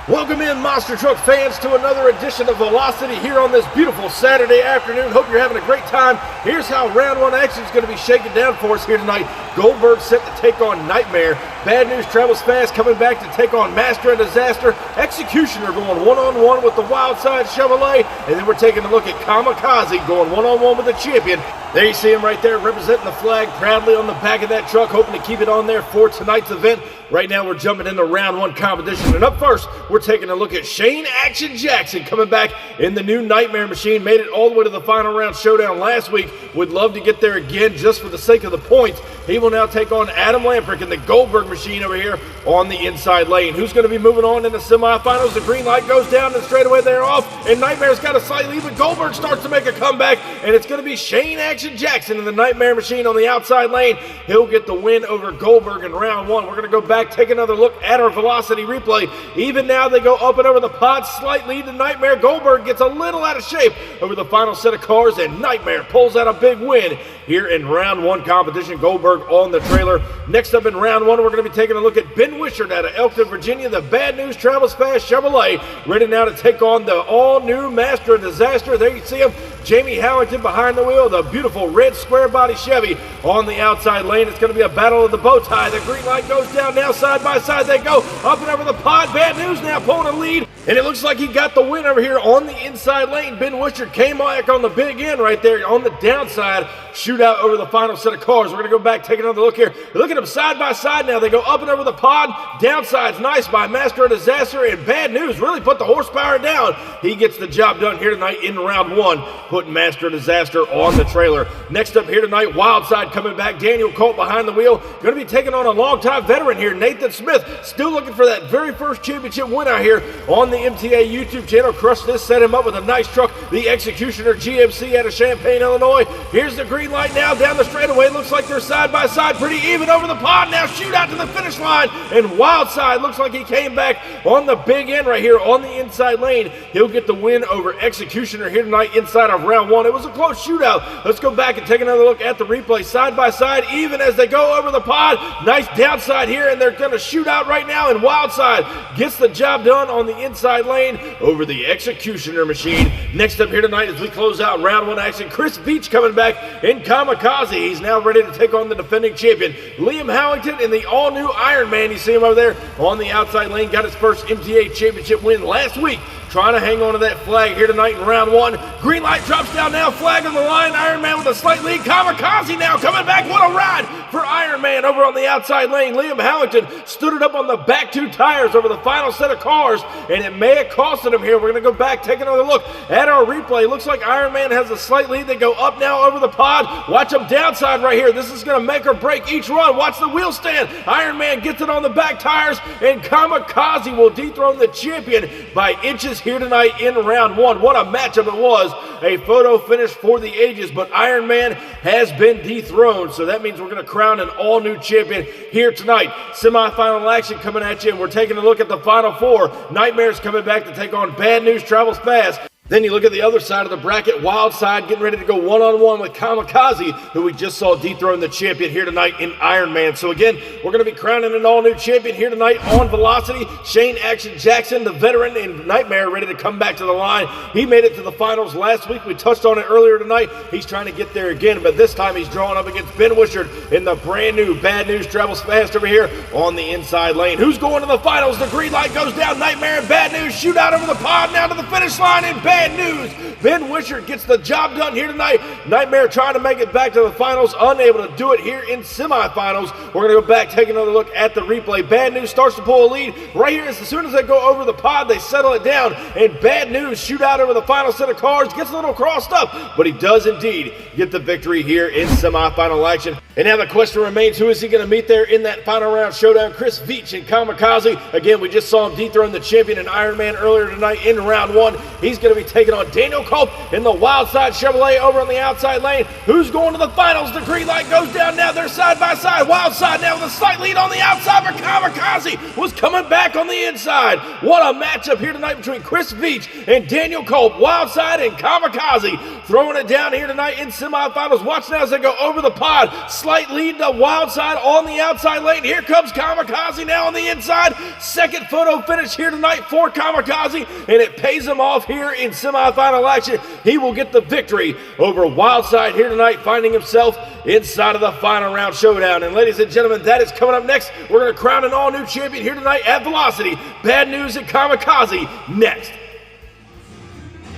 Welcome in, monster truck fans, to another edition of Velocity here on this beautiful Saturday afternoon. Hope you're having a great time. Here's how round one action is going to be shaken down for us here tonight. Goldberg set to take on Nightmare. Bad News travels fast, coming back to take on Master and Disaster. Executioner going one-on-one with the Wild Side Chevrolet. And then we're taking a look at 𝐃𝐨𝐬𝐿 going one-on-one with the champion. There you see him right there representing the flag proudly on the back of that truck, hoping to keep it on there for tonight's event. Right now we're jumping into round one competition. And up first, we're taking a look at Shane Action Jackson coming back in the new Nightmare machine. Made it all the way to the final round showdown last week. Would love to get there again just for the sake of the points. He will now take on Adam Lamprick in the Goldberg machine over here on the inside lane. Who's going to be moving on in the semifinals? The green light goes down and straightaway they're off. And Nightmare's got a slight lead, but Goldberg starts to make a comeback. And it's going to be Shane Action Jackson in the Nightmare machine on the outside lane. He'll get the win over Goldberg in round one. We're going to go back, take another look at our Velocity replay. Even now they go up and over the pod, slight lead to Nightmare. Goldberg gets a little out of shape over the final set of cars, and Nightmare pulls out a big win here in round one competition. Goldberg on the trailer. Next up in round one, we're going to be taking a look at Ben Wishart out of Elkton, Virginia. The Bad News travels fast Chevrolet, ready now to take on the all-new Master and Disaster. There you see him, Jamie Howington behind the wheel, the beautiful red square body Chevy on the outside lane. It's going to be a battle of the bow tie. The green light goes down now, side by side they go, up and over the pod. Bad News now pulling a lead, and it looks like he got the win over here on the inside lane. Ben Wishart came back on the big end right there on the downside. Shootout over the final set of cars. We're going to go back, take another look here. Look at them side by side now. They go up and over the pod. Downside's nice by Master and Disaster, and Bad News really put the horsepower down. He gets the job done here tonight in round one, putting Master and Disaster on the trailer. Next up here tonight, Wild Side coming back. Daniel Colt behind the wheel. Going to be taking on a longtime veteran here, Nathan Smith. Still looking for that very first championship win out here on the MTA YouTube channel. Crushed this, set him up with a nice truck. The Executioner GMC out of Champaign, Illinois. Here's the green light now down the straightaway. Looks like they're side by side, pretty even over the pod. Now shoot out to the finish line, and Wild Side looks like he came back on the big end right here on the inside lane. He'll get the win over Executioner here tonight inside of round one. It was a close shootout. Let's go back and take another look at the replay. Side by side, even as they go over the pod. Nice downside here, and they're going to shoot out right now, and Wild Side gets the job done on the inside lane over the Executioner machine. Next up here tonight as we close out round one action, Chris Beach coming back in 𝐃𝐨𝐬𝐿. He's now ready to take on the defending champion, Liam Howington, in the all-new Iron Man. You see him over there on the outside lane. Got his first MTA championship win last week. Trying to hang on to that flag here tonight in round one. Green light drops down now, flag on the line. Iron Man with a slight lead. 𝐃𝐨𝐬𝐿 now coming back. What a ride for Iron Man over on the outside lane. Liam Howington stood it up on the back two tires over the final set of cars, and it may have costed him here. We're going to go back, take another look at our replay. Looks like Iron Man has a slight lead. They go up now over the pod. Watch them downside right here. This is going to make or break each run. Watch the wheel stand. Iron Man gets it on the back tires, and 𝐃𝐨𝐬𝐿 will dethrone the champion by inches here tonight in round one. What a matchup it was. A photo finish for the ages, but Iron Man has been dethroned, so that means we're going to crown an all-new champion here tonight. Semifinal action coming at you, and we're taking a look at the final four. Nightmare's coming back to take on Bad News travels fast. Then you look at the other side of the bracket, Wild Side getting ready to go one-on-one with 𝐃𝐨𝐬𝐿, who we just saw dethrone the champion here tonight in Iron Man. So again, we're going to be crowning an all-new champion here tonight on Velocity. Shane Action Jackson, the veteran in Nightmare, ready to come back to the line. He made it to the finals last week. We touched on it earlier tonight. He's trying to get there again, but this time he's drawing up against Ben Wishart in the brand new Bad News travels fast over here on the inside lane. Who's going to the finals? The green light goes down. Nightmare and Bad News shoot out over the pod now to the finish line, and Bad News, Ben Wishart gets the job done here tonight. Nightmare trying to make it back to the finals, unable to do it here in semifinals. We're going to go back, take another look at the replay. Bad News starts to pull a lead right here. As soon as they go over the pod, they settle it down, and Bad News shoot out over the final set of cars. Gets a little crossed up, but he does indeed get the victory here in semifinal action. And now the question remains, who is he going to meet there in that final round showdown? Chris Beach and 𝐃𝐨𝐬𝐿. Again, we just saw him dethrone the champion in Iron Man earlier tonight in round one. He's going to be taking on Daniel Colt in the Wild Side Chevrolet over on the outside lane. Who's going to the finals? The green light goes down now. They're side by side. Wild Side now with a slight lead on the outside, but 𝐃𝐨𝐬𝐿 was coming back on the inside. What a matchup here tonight between Chris Beach and Daniel Colt. Wild Side and 𝐃𝐨𝐬𝐿 throwing it down here tonight in semifinals. Watch now as they go over the pod. Slight lead to Wildside on the outside lane. Here comes 𝐾𝐿 now on the inside. Second photo finish here tonight for 𝐾𝐿, and it pays him off here in semifinal action. He will get the victory over Wildside here tonight, finding himself inside of the final round showdown. And ladies and gentlemen, that is coming up next. We're going to crown an all-new champion here tonight at Velocity. Bad news at 𝐾𝐿 next.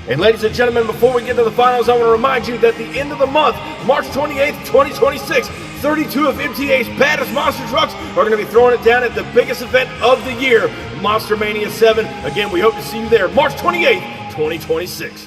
And ladies and gentlemen, before we get to the finals, I want to remind you that the end of the month, March 28th, 2026, 32 of MTA's baddest monster trucks are going to be throwing it down at the biggest event of the year, Monster Mania 7. Again, we hope to see you there, March 28th, 2026.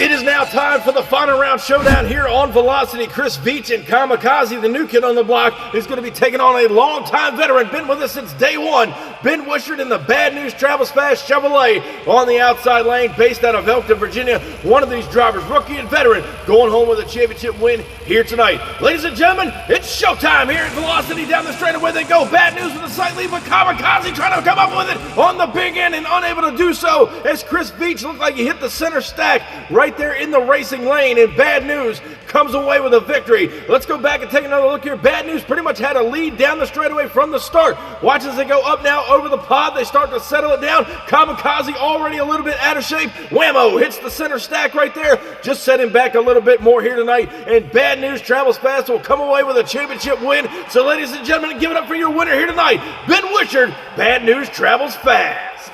It is now time for the final round showdown here on Velocity. 𝐿 and 𝐾𝐿, the new kid on the block, is going to be taking on a longtime veteran, been with us since day one, Ben Wishart in the Bad News Travels Fast Chevrolet on the outside lane, based out of Elkton, Virginia. One of these drivers, rookie and veteran, going home with a championship win here tonight. Ladies and gentlemen, it's showtime here at Velocity. Down the straightaway they go. Bad News with a slight lead, but 𝐾𝐿 trying to come up with it on the big end and unable to do so, as 𝐿 looked like he hit the center stack right there in the racing lane, and Bad News comes away with a victory. Let's go back and take another look here. Bad News pretty much had a lead down the straightaway from the start. Watch as they go up now over the pod. They start to settle it down. 𝐾𝐿 already a little bit out of shape. Whammo hits the center stack right there. Just set him back a little bit more here tonight, and Bad News Travels Fast will come away with a championship win. So ladies and gentlemen, give it up for your winner here tonight, Ben Wishart, Bad News Travels Fast.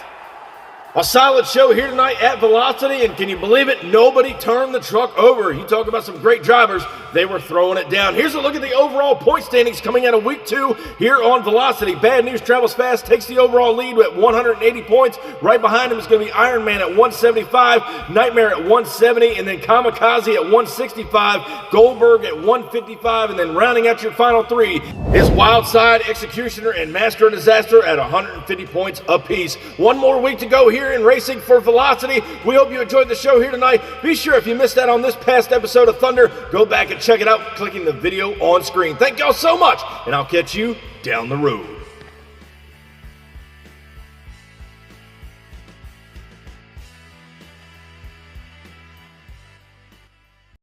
A solid show here tonight at Velocity, and can you believe it? Nobody turned the truck over. You talk about some great drivers. They were throwing it down. Here's a look at the overall point standings coming out of week 2 here on Velocity. Bad News Travels Fast takes the overall lead at 180 points. Right behind him is going to be Iron Man at 175, Nightmare at 170, and then 𝐾𝐿 at 165, Goldberg at 155, and then rounding out your final 3 is Wildside, Executioner, and Master of Disaster at 150 points apiece. One more week to go here in racing for Velocity. We hope you enjoyed the show here tonight. Be sure, if you missed out on this past episode of Thunder, go back and check it out clicking the video on screen. Thank y'all so much, and I'll catch you down the road.